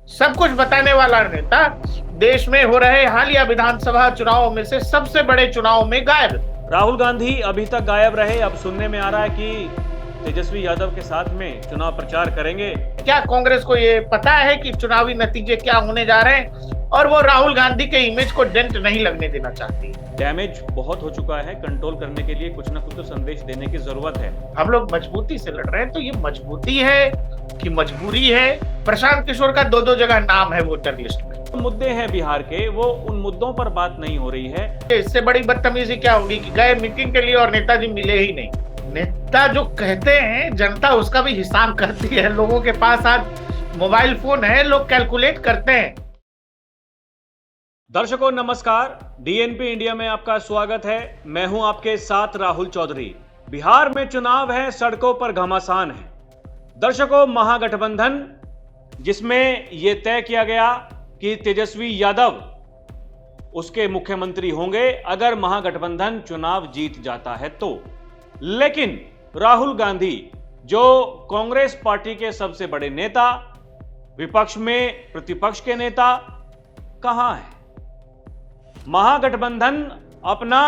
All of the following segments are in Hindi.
सब कुछ बताने वाला नेता देश में हो रहे हालिया विधानसभा चुनाव में से सबसे बड़े चुनाव में गायब। राहुल गांधी अभी तक गायब रहे। अब सुनने में आ रहा है कि तेजस्वी यादव के साथ में चुनाव प्रचार करेंगे। क्या कांग्रेस को ये पता है कि चुनावी नतीजे क्या होने जा रहे हैं और वो राहुल गांधी के इमेज को डेंट नहीं लगने देना चाहती? डैमेज बहुत हो चुका है, कंट्रोल करने के लिए कुछ ना कुछ तो संदेश देने की जरूरत है। हम लोग मजबूती से लड़ रहे हैं, तो ये मजबूती है कि मजबूरी है? प्रशांत किशोर का दो जगह नाम है वोटर लिस्ट में। तो मुद्दे हैं बिहार के, वो उन मुद्दों पर बात नहीं हो रही है। इससे बड़ी बदतमीजी क्या होगी कि गए मीटिंग के लिए और नेताजी मिले ही नहीं। नेता जो कहते हैं जनता उसका भी हिसाब करती है। लोगों के पास आज मोबाइल फोन है, लोग कैलकुलेट करते हैं। दर्शकों नमस्कार, डीएनपी इंडिया में आपका स्वागत है। मैं हूं आपके साथ राहुल चौधरी। बिहार में चुनाव है, सड़कों पर घमासान है। दर्शकों, महागठबंधन जिसमें यह तय किया गया कि तेजस्वी यादव उसके मुख्यमंत्री होंगे अगर महागठबंधन चुनाव जीत जाता है तो। लेकिन राहुल गांधी जो कांग्रेस पार्टी के सबसे बड़े नेता, विपक्ष में प्रतिपक्ष के नेता, कहां है? महागठबंधन अपना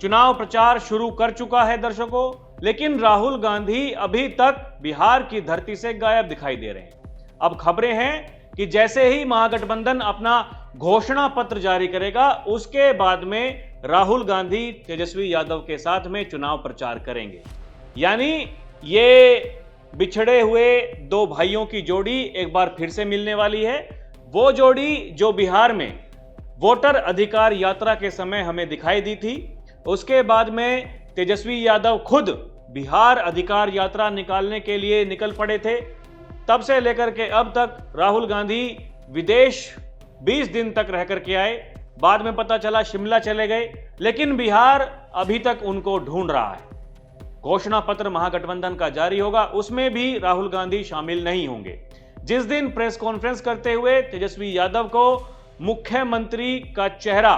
चुनाव प्रचार शुरू कर चुका है दर्शकों, लेकिन राहुल गांधी अभी तक बिहार की धरती से गायब दिखाई दे रहे हैं। अब खबरें हैं कि जैसे ही महागठबंधन अपना घोषणा पत्र जारी करेगा उसके बाद में राहुल गांधी तेजस्वी यादव के साथ में चुनाव प्रचार करेंगे। यानी ये बिछड़े हुए दो भाइयों की जोड़ी एक बार फिर से मिलने वाली है। वो जोड़ी जो बिहार में वोटर अधिकार यात्रा के समय हमें दिखाई दी थी, उसके बाद में तेजस्वी यादव खुद बिहार अधिकार यात्रा निकालने के लिए निकल पड़े थे। तब से लेकर के अब तक राहुल गांधी विदेश 20 दिन तक रह करके आए, बाद में पता चला शिमला चले गए, लेकिन बिहार अभी तक उनको ढूंढ रहा है। घोषणा पत्र महागठबंधन का जारी होगा, उसमें भी राहुल गांधी शामिल नहीं होंगे। जिस दिन प्रेस कॉन्फ्रेंस करते हुए तेजस्वी यादव को मुख्यमंत्री का चेहरा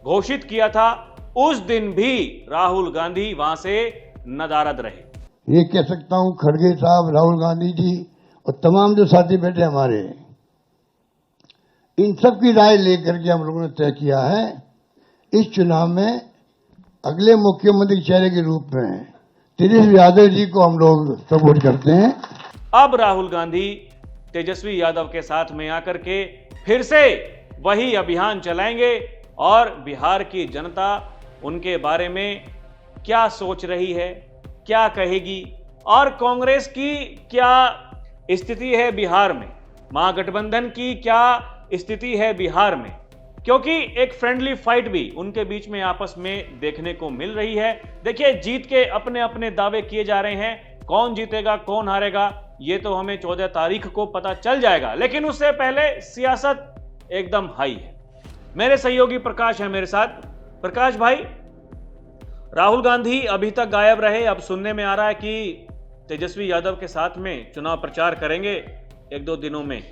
घोषित किया था, उस दिन भी राहुल गांधी वहां से नदारद रहे। ये कह सकता हूं खड़गे साहब, राहुल गांधी जी और तमाम जो साथी बैठे हमारे, इन सब की राय लेकर के हम लोगों ने तय किया है इस चुनाव में अगले मुख्यमंत्री के चेहरे के रूप में तेजस्वी यादव जी को हम लोग सपोर्ट करते हैं। अब राहुल गांधी तेजस्वी यादव के साथ में आकर के फिर से वही अभियान चलाएंगे और बिहार की जनता उनके बारे में क्या सोच रही है, क्या कहेगी और कांग्रेस की क्या स्थिति है बिहार में, महागठबंधन की क्या स्थिति है बिहार में, क्योंकि एक फ्रेंडली फाइट भी उनके बीच में आपस में देखने को मिल रही है। देखिए, जीत के अपने अपने दावे किए जा रहे हैं। कौन जीतेगा कौन हारेगा ये तो हमें 14 तारीख को पता चल जाएगा, लेकिन उससे पहले सियासत एकदम हाई है। मेरे सहयोगी प्रकाश है मेरे साथ। प्रकाश भाई, राहुल गांधी अभी तक गायब रहे। अब सुनने में आ रहा है कि तेजस्वी यादव के साथ में चुनाव प्रचार करेंगे 1-2 दिनों में।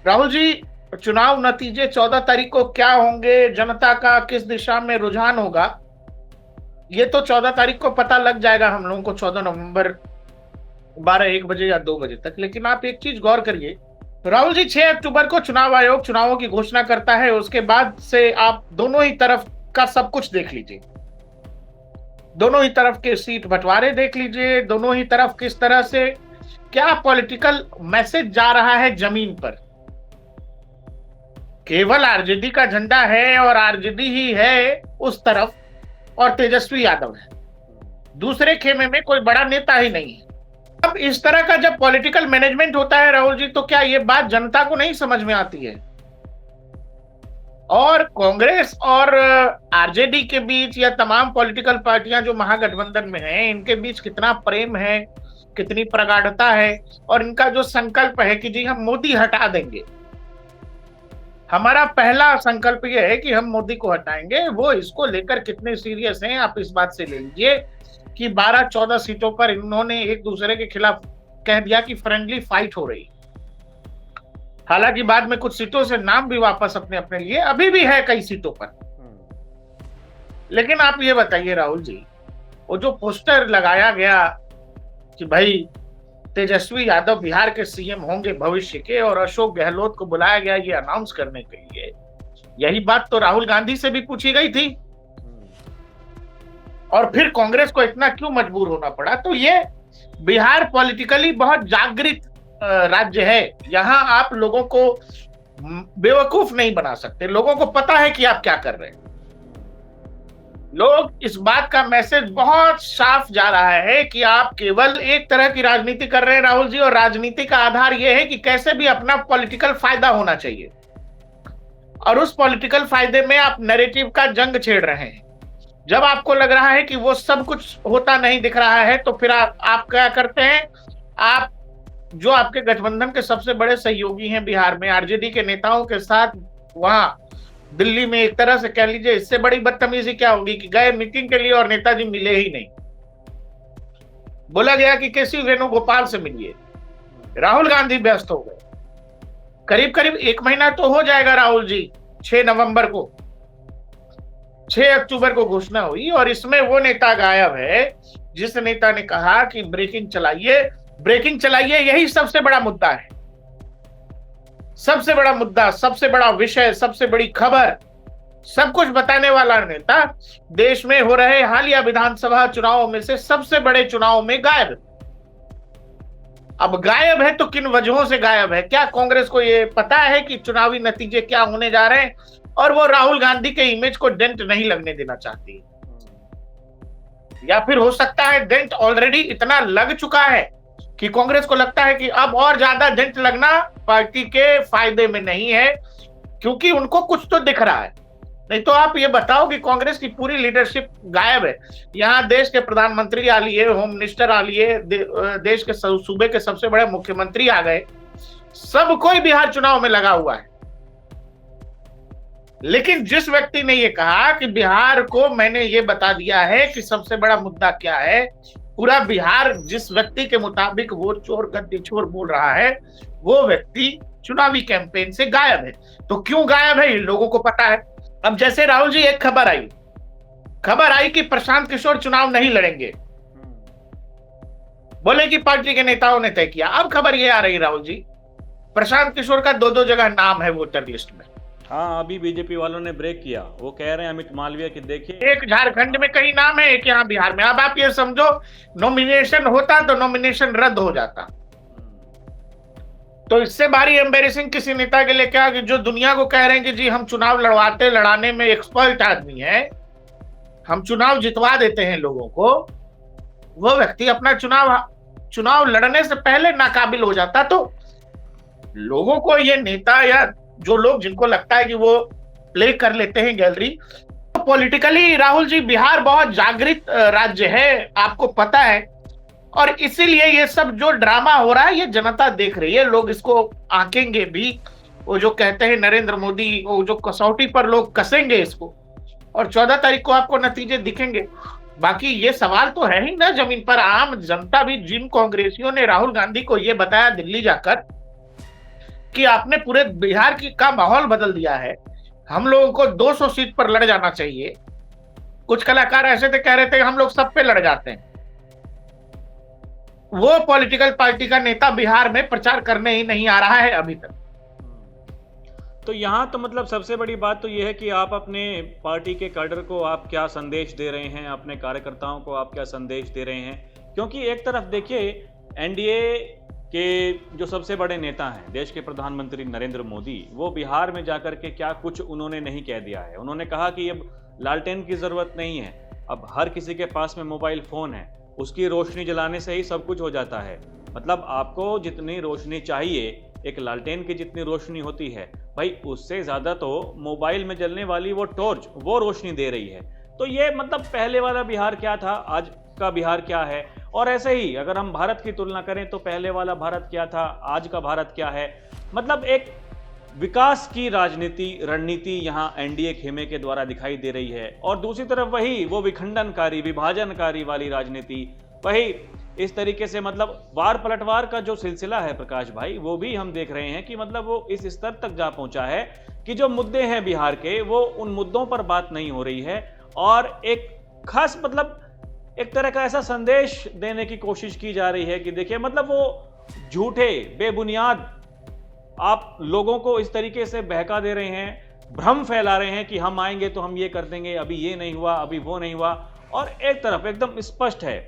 राहुल जी, चुनाव नतीजे 14 तारीख को क्या होंगे, जनता का किस दिशा में रुझान होगा, ये तो 14 तारीख को पता लग जाएगा हम लोगों को, 14 नवंबर 12-1 बजे या 2 बजे तक। लेकिन आप एक चीज गौर करिए राहुल जी, 6 अक्टूबर को चुनाव आयोग चुनावों की घोषणा करता है। उसके बाद से आप दोनों ही तरफ का सब कुछ देख लीजिए, दोनों ही तरफ के सीट बंटवारे देख लीजिए, दोनों ही तरफ किस तरह से क्या पॉलिटिकल मैसेज जा रहा है जमीन पर। केवल आरजेडी का झंडा है और आरजेडी ही है उस तरफ, और तेजस्वी यादव है दूसरे खेमे में, कोई बड़ा नेता ही नहीं है। अब इस तरह का जब पॉलिटिकल मैनेजमेंट होता है राहुल जी, तो क्या ये बात जनता को नहीं समझ में आती है? और कांग्रेस और आरजेडी के बीच या तमाम पॉलिटिकल पार्टियां जो महागठबंधन में हैं, इनके बीच कितना प्रेम है, कितनी प्रगाढ़ता है, और इनका जो संकल्प है कि जी हम मोदी हटा देंगे। हमारा पहला संकल्प यह है कि हम मोदी को हटाएंगे। वो इसको लेकर कितने सीरियस हैं आप इस बात से ले लीजिए कि 12-14 सीटों पर इन्होंने एक दूसरे के खिलाफ कह दिया कि फ्रेंडली फाइट हो रही। हालांकि बाद में कुछ सीटों से नाम भी वापस अपने अपने लिए अभी भी है कई सीटों पर। लेकिन आप ये बताइए राहुल जी, वो जो पोस्टर लगाया गया कि भाई तेजस्वी यादव बिहार के सीएम होंगे भविष्य के, और अशोक गहलोत को बुलाया गया ये अनाउंस करने के लिए। यही बात तो राहुल गांधी से भी पूछी गई थी, और फिर कांग्रेस को इतना क्यों मजबूर होना पड़ा? तो ये बिहार पॉलिटिकली बहुत जागृत राज्य है। यहाँ आप लोगों को बेवकूफ नहीं बना सकते, लोगों को पता है कि आप क्या कर रहे हैं। लोग इस बात का मैसेज बहुत साफ जा रहा है कि आप केवल एक तरह की राजनीति कर रहे हैं राहुल जी, और राजनीति का आधार यह है कि कैसे भी अपना पॉलिटिकल फायदा होना चाहिए, और उस पॉलिटिकल फायदे में आप नैरेटिव का जंग छेड़ रहे हैं। जब आपको लग रहा है कि वो सब कुछ होता नहीं दिख रहा है, तो फिर आप क्या करते हैं? आप जो आपके गठबंधन के सबसे बड़े सहयोगी हैं बिहार में, आरजेडी के नेताओं के साथ वहां दिल्ली में, एक तरह से कह लीजिए इससे बड़ी बदतमीजी क्या होगी कि गए मीटिंग के लिए और नेताजी मिले ही नहीं। बोला गया कि केसी वेणुगोपाल से मिलिए, राहुल गांधी व्यस्त हो गए। करीब करीब 1 महीना तो हो जाएगा राहुल जी। 6 नवंबर को, 6 अक्टूबर को घोषणा हुई, और इसमें वो नेता गायब है जिस नेता ने कहा कि ब्रेकिंग चलाइए, ब्रेकिंग चलाइए। यही सबसे बड़ा मुद्दा है, सबसे बड़ा मुद्दा, सबसे बड़ा विषय, सबसे बड़ी खबर, सब कुछ बताने वाला नेता देश में हो रहे हालिया विधानसभा चुनावों में से सबसे बड़े चुनाव में गायब। अब गायब है तो किन वजहों से गायब है? क्या कांग्रेस को ये पता है कि चुनावी नतीजे क्या होने जा रहे हैं, और वो राहुल गांधी के इमेज को डेंट नहीं लगने देना चाहती? या फिर हो सकता है डेंट ऑलरेडी इतना लग चुका है कि कांग्रेस को लगता है कि अब और ज्यादा डेंट लगना पार्टी के फायदे में नहीं है, क्योंकि उनको कुछ तो दिख रहा है। नहीं तो आप ये बताओ कि कांग्रेस की पूरी लीडरशिप गायब है। यहाँ देश के प्रधानमंत्री आ लिए, होम मिनिस्टर आ लिए, देश के सूबे के सबसे बड़े मुख्यमंत्री आ गए, सब कोई बिहार चुनाव में लगा हुआ है। लेकिन जिस व्यक्ति ने ये कहा कि बिहार को मैंने ये बता दिया है कि सबसे बड़ा मुद्दा क्या है, पूरा बिहार जिस व्यक्ति के मुताबिक वो चोर गद्दी चोर बोल रहा है, वो व्यक्ति चुनावी कैंपेन से गायब है। तो क्यों गायब है, इन लोगों को पता है। अब जैसे राहुल जी, एक खबर आई कि प्रशांत किशोर चुनाव नहीं लड़ेंगे, बोले कि पार्टी के नेताओं ने तय किया। अब खबर ये आ रही राहुल जी, प्रशांत किशोर का 2 जगह नाम है वोटर लिस्ट में। हाँ, अभी बीजेपी वालों ने ब्रेक किया, वो कह रहे हैं अमित मालवीय की देखिए, एक झारखंड में कहीं नाम है, एक यहाँ बिहार में। अब आप ये समझो, नॉमिनेशन होता तो नॉमिनेशन रद्द हो जाता। तो इससे भारी एम्बेरेसिंग किसी नेता के लिए क्या कि जो दुनिया को कह रहे हैं कि जी हम चुनाव लड़ाने में एक्सपर्ट आदमी है, हम चुनाव जितवा देते हैं लोगों को, वो व्यक्ति अपना चुनाव लड़ने से पहले नाकाबिल हो जाता। तो लोगों को ये नेता या जो लोग जिनको लगता है कि वो प्ले कर लेते हैं गैलरी, तो पॉलिटिकली राहुल जी बिहार बहुत जागृत राज्य है, आपको पता है, और इसीलिए ये सब जो ड्रामा हो रहा है ये जनता देख रही है। लोग इसको आंकेंगे भी, वो जो कहते हैं नरेंद्र मोदी, वो जो कसौटी पर लोग कसेंगे इसको, और 14 तारीख को आपको नतीजे दिखेंगे। बाकी ये सवाल तो है ही ना जमीन पर, आम जनता भी, जिन कांग्रेसियों ने राहुल गांधी को ये बताया दिल्ली जाकर कि आपने पूरे बिहार का माहौल बदल दिया है, हम लोगों को 200 सीट पर लड़ जाना चाहिए। कुछ कलाकार ऐसे थे, कह रहे थे हम लोग सब पे लड़ जाते हैं। वो पॉलिटिकल पार्टी का नेता बिहार में प्रचार करने ही नहीं आ रहा है अभी तक। तो यहाँ तो मतलब सबसे बड़ी बात तो यह है कि आप अपने पार्टी के कैडर को आप क्या संदेश दे रहे हैं, अपने कार्यकर्ताओं को आप क्या संदेश दे रहे हैं। क्योंकि एक तरफ देखिए, एनडीए के जो सबसे बड़े नेता हैं, देश के प्रधानमंत्री नरेंद्र मोदी, वो बिहार में जाकर के क्या कुछ उन्होंने नहीं कह दिया है। उन्होंने कहा कि अब लालटेन की जरूरत नहीं है, अब हर किसी के पास में मोबाइल फोन है, उसकी रोशनी जलाने से ही सब कुछ हो जाता है। मतलब आपको जितनी रोशनी चाहिए, एक लालटेन की जितनी रोशनी होती है भाई, उससे ज्यादा तो मोबाइल में जलने वाली वो टॉर्च, वो रोशनी दे रही है। तो ये मतलब पहले वाला बिहार क्या था, आज का बिहार क्या है। और ऐसे ही अगर हम भारत की तुलना करें तो पहले वाला भारत क्या था, आज का भारत क्या है। मतलब एक विकास की राजनीति, रणनीति यहाँ एनडीए खेमे के द्वारा दिखाई दे रही है, और दूसरी तरफ वही वो विखंडनकारी, विभाजनकारी वाली राजनीति, वही इस तरीके से मतलब वार पलटवार का जो सिलसिला है प्रकाश भाई, वो भी हम देख रहे हैं कि मतलब वो इस स्तर तक जा पहुंचा है कि जो मुद्दे हैं बिहार के, वो उन मुद्दों पर बात नहीं हो रही है। और एक खास मतलब एक तरह का ऐसा संदेश देने की कोशिश की जा रही है कि देखिए, मतलब वो झूठे बेबुनियाद आप लोगों को इस तरीके से बहका दे रहे हैं, भ्रम फैला रहे हैं कि हम आएंगे तो हम ये कर देंगे, अभी ये नहीं हुआ, अभी वो नहीं हुआ। और एक तरफ एकदम स्पष्ट है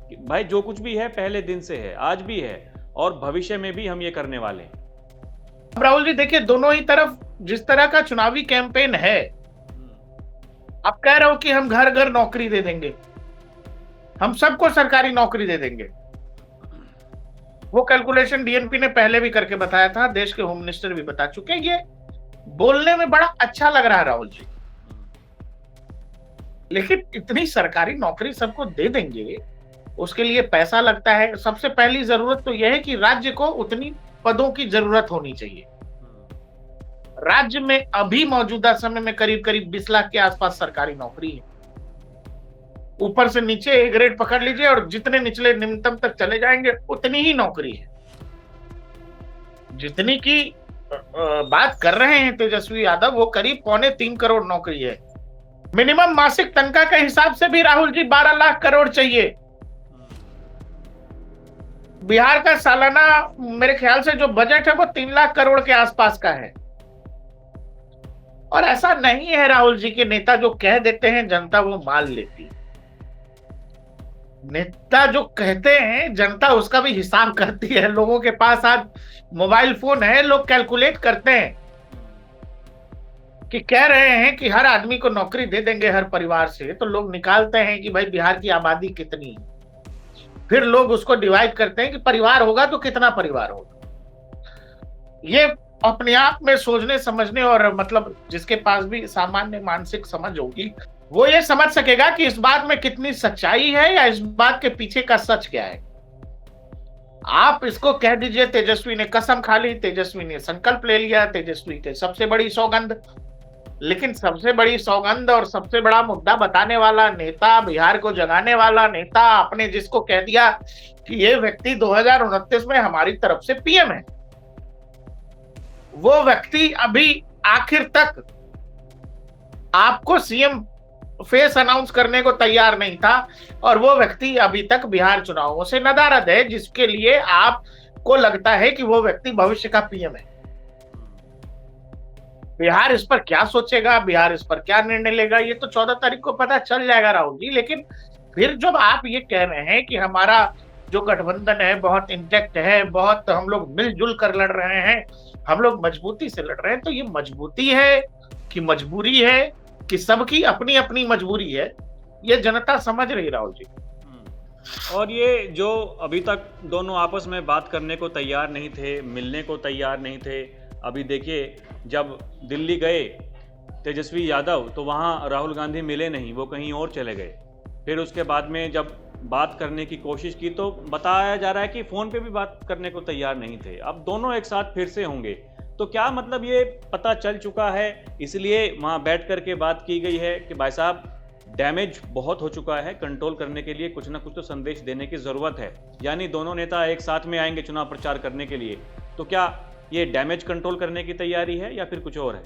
कि भाई जो कुछ भी है पहले दिन से है, आज भी है और भविष्य में भी हम ये करने वाले हैं। अब राहुल जी देखिए, दोनों ही तरफ जिस तरह का चुनावी कैंपेन है, आप कह रहे हो कि हम घर घर नौकरी दे देंगे, हम सबको सरकारी नौकरी दे देंगे। वो कैलकुलेशन डीएनपी ने पहले भी करके बताया था, देश के होम मिनिस्टर भी बता चुके हैं। ये बोलने में बड़ा अच्छा लग रहा है राहुल जी, लेकिन इतनी सरकारी नौकरी सबको दे देंगे, उसके लिए पैसा लगता है। सबसे पहली जरूरत तो यह है कि राज्य को उतनी पदों की जरूरत होनी चाहिए। राज्य में अभी मौजूदा समय में करीब करीब 20 लाख के आसपास सरकारी नौकरी है। ऊपर से नीचे एक ग्रेड पकड़ लीजिए और जितने निचले निम्नतम तक चले जाएंगे उतनी ही नौकरी है। जितनी की बात कर रहे हैं तेजस्वी यादव, वो करीब 2.25 करोड़ नौकरी है। मिनिमम मासिक तनख्वाह के हिसाब से भी राहुल जी 12 लाख करोड़ चाहिए। बिहार का सालाना मेरे ख्याल से जो बजट है वो 3 लाख करोड़ के आसपास का है। और ऐसा नहीं है राहुल जी के नेता जो कह देते हैं जनता वो मान लेती है। नेता जो कहते हैं जनता उसका भी हिसाब करती है। लोगों के पास आज मोबाइल फोन है, लोग कैलकुलेट करते हैं कि कह रहे हैं कि हर आदमी को नौकरी दे देंगे हर परिवार से, तो लोग निकालते हैं कि भाई बिहार की आबादी कितनी है, फिर लोग उसको डिवाइड करते हैं कि परिवार होगा तो कितना परिवार होगा। ये अपने आप में सोचने समझने और मतलब जिसके पास भी सामान्य मानसिक समझ होगी वो ये समझ सकेगा कि इस बात में कितनी सच्चाई है या इस बात के पीछे का सच क्या है। आप इसको कह दीजिए तेजस्वी ने कसम खा ली, तेजस्वी ने संकल्प ले लिया, तेजस्वी के सबसे बड़ी सौगंध। लेकिन सबसे बड़ी सौगंध और सबसे बड़ा मुद्दा बताने वाला नेता, बिहार को जगाने वाला नेता, आपने जिसको कह दिया कि ये व्यक्ति 2029 में हमारी तरफ से पीएम है, वो व्यक्ति अभी आखिर तक आपको सीएम फेस अनाउंस करने को तैयार नहीं था। और वो व्यक्ति अभी तक बिहार चुनावों से नदारद है, जिसके लिए आपको लगता है कि वो व्यक्ति भविष्य का पीएम है। बिहार इस पर क्या सोचेगा, बिहार इस पर क्या निर्णय लेगा, ये तो 14 तारीख को पता चल जाएगा राहुल जी। लेकिन फिर जब आप ये कह रहे हैं कि हमारा जो गठबंधन है बहुत इंटैक्ट है, बहुत हम लोग मिलजुल कर लड़ रहे हैं, हम लोग मजबूती से लड़ रहे हैं, तो ये मजबूती है कि मजबूरी है कि सबकी अपनी अपनी मजबूरी है, ये जनता समझ रही राहुल जी। और ये जो अभी तक दोनों आपस में बात करने को तैयार नहीं थे, मिलने को तैयार नहीं थे, अभी देखिए जब दिल्ली गए तेजस्वी यादव तो वहाँ राहुल गांधी मिले नहीं, वो कहीं और चले गए। फिर उसके बाद में जब बात करने की कोशिश की तो बताया जा रहा है कि फ़ोन पे भी बात करने को तैयार नहीं थे। अब दोनों एक साथ फिर से होंगे, तो क्या मतलब ये पता चल चुका है, इसलिए वहाँ बैठ कर के बात की गई है कि भाई साहब डैमेज बहुत हो चुका है, कंट्रोल करने के लिए कुछ ना कुछ तो संदेश देने की ज़रूरत है। यानी दोनों नेता एक साथ में आएंगे चुनाव प्रचार करने के लिए, तो क्या ये डैमेज कंट्रोल करने की तैयारी है या फिर कुछ और है?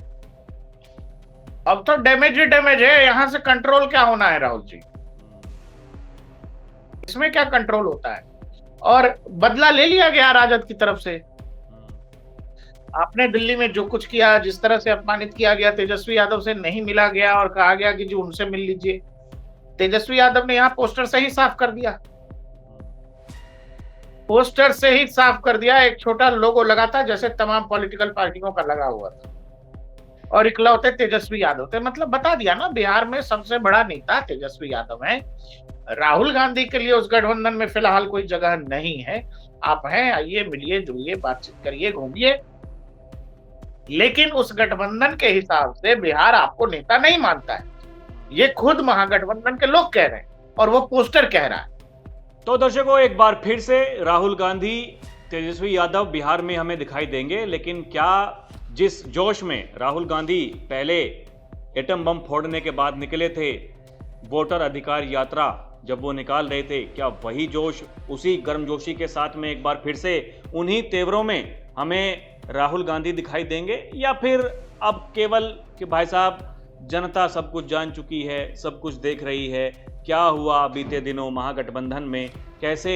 अब तो डैमेज ही डैमेज है, यहां से कंट्रोल क्या होना है राहुल जी? इसमें क्या कंट्रोल होता है? और बदला ले लिया गया राजद की तरफ से। आपने दिल्ली में जो कुछ किया, जिस तरह से अपमानित किया गया, तेजस्वी यादव से नहीं मिला गया और कहा गया कि जी उनसे मिल लीजिए, तेजस्वी यादव ने यहाँ पोस्टर से ही साफ कर दिया, पोस्टर से ही साफ कर दिया। एक छोटा लोगो लगा था जैसे तमाम पॉलिटिकल पार्टियों का लगा हुआ था, और इकलौते तेजस्वी यादव थे। मतलब बता दिया ना, बिहार में सबसे बड़ा नेता तेजस्वी यादव है। राहुल गांधी के लिए उस गठबंधन में फिलहाल कोई जगह नहीं है। आप हैं, आइए, मिलिए, जुलिए, बातचीत करिए, घूमिए, लेकिन उस गठबंधन के हिसाब से बिहार आपको नेता नहीं मानता है। ये खुद महागठबंधन के लोग कह रहे हैं और वो पोस्टर कह रहा है। तो दर्शकों, एक बार फिर से राहुल गांधी, तेजस्वी यादव बिहार में हमें दिखाई देंगे, लेकिन क्या जिस जोश में राहुल गांधी पहले एटम बम फोड़ने के बाद निकले थे, वोटर अधिकार यात्रा जब वो निकाल रहे थे, क्या वही जोश, उसी गर्मजोशी के साथ में एक बार फिर से उन्हीं तेवरों में हमें राहुल गांधी दिखाई देंगे, या फिर अब केवल कि भाई साहब जनता सब कुछ जान चुकी है, सब कुछ देख रही है, क्या हुआ बीते दिनों महागठबंधन में, कैसे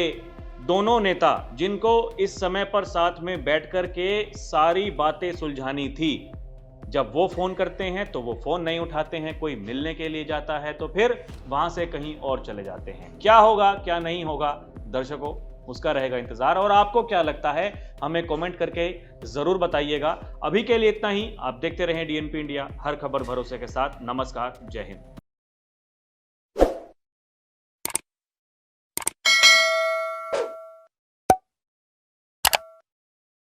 दोनों नेता जिनको इस समय पर साथ में बैठकर के सारी बातें सुलझानी थी, जब वो फोन करते हैं तो वो फोन नहीं उठाते हैं, कोई मिलने के लिए जाता है तो फिर वहां से कहीं और चले जाते हैं। क्या होगा क्या नहीं होगा दर्शकों, उसका रहेगा इंतजार। और आपको क्या लगता है हमें कमेंट करके जरूर बताइएगा। अभी के लिए इतना ही। आप देखते रहें डीएनपी इंडिया, हर खबर भरोसे के साथ। नमस्कार, जय हिंद।